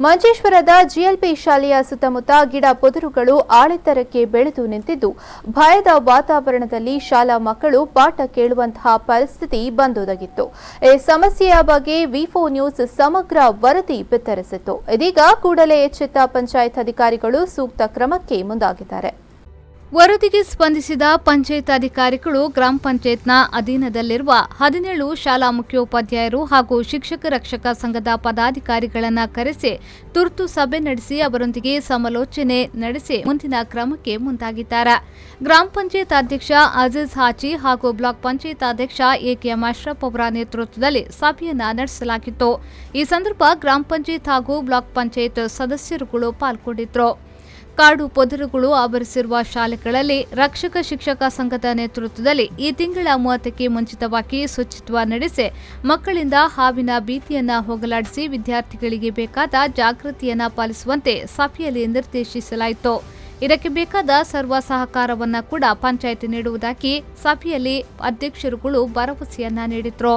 ಮಂಜೇಶ್ವರದ ಜಿಎಲ್ಪಿ ಶಾಲೆಯ ಸುತ್ತಮುತ್ತ ಗಿಡ ಪೊದರುಗಳು ಆಳೆತ್ತರಕ್ಕೆ ಬೆಳೆದು ನಿಂತಿದ್ದು ಭಯದ ವಾತಾವರಣದಲ್ಲಿ ಶಾಲಾ ಮಕ್ಕಳು ಪಾಠ ಕೇಳುವಂತಹ ಪರಿಸ್ಥಿತಿ ಬಂದೊದಗಿತ್ತು. ಈ ಸಮಸ್ಯೆಯ ಬಗ್ಗೆ ವಿ4 ನ್ಯೂಸ್ ಸಮಗ್ರ ವರದಿ ಬಿತ್ತರಿಸಿತ್ತು. ಇದೀಗ ಕೂಡಲೇ ಎಚ್ಚೆತ್ತ ಪಂಚಾಯತ್ ಅಧಿಕಾರಿಗಳು ಸೂಕ್ತ ಕ್ರಮಕ್ಕೆ ಮುಂದಾಗಿದ್ದಾರೆ. ವರದಿಗೆ ಸ್ಪಂದಿಸಿದ ಪಂಚಾಯತ್ ಅಧಿಕಾರಿಗಳು ಗ್ರಾಮ ಪಂಚಾಯತ್ನ ಅಧೀನದಲ್ಲಿರುವ 17 ಶಾಲಾ ಮುಖ್ಯೋಪಾಧ್ಯಾಯರು ಹಾಗೂ ಶಿಕ್ಷಕ ರಕ್ಷಕ ಸಂಘದ ಪದಾಧಿಕಾರಿಗಳನ್ನು ಕರೆಸಿ ತುರ್ತು ಸಭೆ ನಡೆಸಿ ಅವರೊಂದಿಗೆ ಸಮಾಲೋಚನೆ ನಡೆಸಿ ಮುಂದಿನ ಕ್ರಮಕ್ಕೆ ಮುಂದಾಗಿದ್ದಾರೆ. ಗ್ರಾಮ ಪಂಚಾಯತ್ ಅಧ್ಯಕ್ಷ ಅಜೀಜ್ ಹಾಚಿ ಹಾಗೂ ಬ್ಲಾಕ್ ಪಂಚಾಯತ್ ಅಧ್ಯಕ್ಷ ಎಕೆಎಂ ಅಶ್ರಫ್ ಅವರ ನೇತೃತ್ವದಲ್ಲಿ ಸಭೆಯನ್ನ ನಡೆಸಲಾಗಿತ್ತು. ಈ ಸಂದರ್ಭ ಗ್ರಾಮ ಪಂಚಾಯತ್ ಹಾಗೂ ಬ್ಲಾಕ್ ಪಂಚಾಯತ್ ಸದಸ್ಯರುಗಳು ಪಾಲ್ಗೊಂಡಿದ್ದರು. ಕಾಡು ಪೊದರುಗಳು ಆವರಿಸಿರುವ ಶಾಲೆಗಳಲ್ಲಿ ರಕ್ಷಕ ಶಿಕ್ಷಕ ಸಂಘದ ನೇತೃತ್ವದಲ್ಲಿ ಈ ತಿಂಗಳ 30ಕ್ಕೆ ಮುಂಚಿತವಾಗಿ ಶುಚಿತ್ವ ನಡೆಸಿ ಮಕ್ಕಳಿಂದ ಹಾವಿನ ಭೀತಿಯನ್ನ ಹೋಗಲಾಡಿಸಿ ವಿದ್ಯಾರ್ಥಿಗಳಿಗೆ ಬೇಕಾದ ಜಾಗೃತಿಯನ್ನ ಪಾಲಿಸುವಂತೆ ಸಭೆಯಲ್ಲಿ ನಿರ್ದೇಶಿಸಲಾಯಿತು. ಇದಕ್ಕೆ ಬೇಕಾದ ಸರ್ವ ಸಹಕಾರವನ್ನ ಕೂಡ ಪಂಚಾಯತ್ ನೀಡುವುದಾಗಿ ಸಭೆಯಲ್ಲಿ ಅಧ್ಯಕ್ಷರುಗಳು ಭರವಸೆಯನ್ನ ನೀಡಿದ್ರು.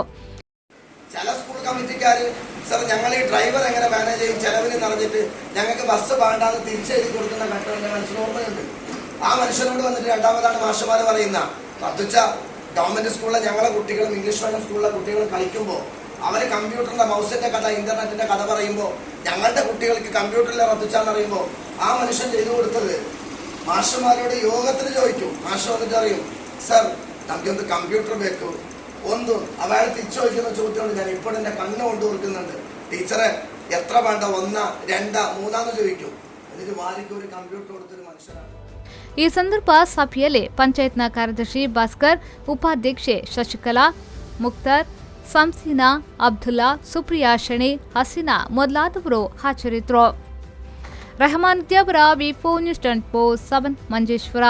സർ ഞങ്ങൾ ഈ ഡ്രൈവർ എങ്ങനെ മാനേജ് ചെയ്യും, ചെലവിന് നിറഞ്ഞിട്ട് ഞങ്ങൾക്ക് ബസ് വേണ്ടാന്ന് തിരിച്ചെഴുതി കൊടുക്കുന്ന ഘട്ടം എൻ്റെ മനസ്സിന് ഓർമ്മയുണ്ട്. ആ മനുഷ്യനോട് വന്നിട്ട് രണ്ടാമതാണ് മാഷന്മാർ പറയുന്ന റദ്ദുച്ച ഗവൺമെന്റ് സ്കൂളിലെ ഞങ്ങളെ കുട്ടികളും ഇംഗ്ലീഷ് മീഡിയം സ്കൂളിലെ കുട്ടികളും കളിക്കുമ്പോൾ അവർ കമ്പ്യൂട്ടറിന്റെ മൗസിന്റെ കഥ ഇന്റർനെറ്റിന്റെ കഥ പറയുമ്പോൾ ഞങ്ങളുടെ കുട്ടികൾക്ക് കമ്പ്യൂട്ടറിലെ റദ്ദുച്ചാന്ന് പറയുമ്പോൾ ആ മനുഷ്യൻ ചെയ്തു കൊടുത്തത് മാഷന്മാരോട് യോഗത്തിന് ചോദിക്കും. മാഷ് വന്നിട്ട് അറിയും, സർ നമുക്കൊന്ന് കമ്പ്യൂട്ടർ വെക്കൂ ഒന്ന്. അയാൾ തിരിച്ചു ചോദിക്കുന്ന ചോദ്യമാണ് ഞാൻ ഇപ്പോൾ എൻ്റെ കണ്ണ് കൊണ്ട് ഓർക്കുന്നുണ്ട്. ടീച്ചറെ എത്ര വേണ്ട, 1, 2, 3 ചോദിക്കും. എന്നിട്ട് വാരിക്ക് ഒരു കമ്പ്യൂട്ടർ കൊടുത്തൊരു മനുഷ്യനാണ്. ಈ ಸಂದರ್ಭ ಸಭೆಯಲ್ಲಿ ಪಂಚಾಯತ್ನ ಕಾರ್ಯದರ್ಶಿ ಭಾಸ್ಕರ್, ಉಪಾಧ್ಯಕ್ಷೆ ಶಶಿಕಲಾ, ಮುಕ್ತಾರ್, ಸಂಸೀನಾ, ಅಬ್ದುಲ್ಲಾ, ಸುಪ್ರಿಯಾ ಶಣಿ, ಹಸೀನಾ ಮೊದಲಾದವರು ಹಾಜರಿದ್ದರು. ರೆಹಮಾನ್ ದ್ಯಾವರ ವಿ4 ನ್ಯೂಸ್ 7 ಮಂಜೇಶ್ವರ.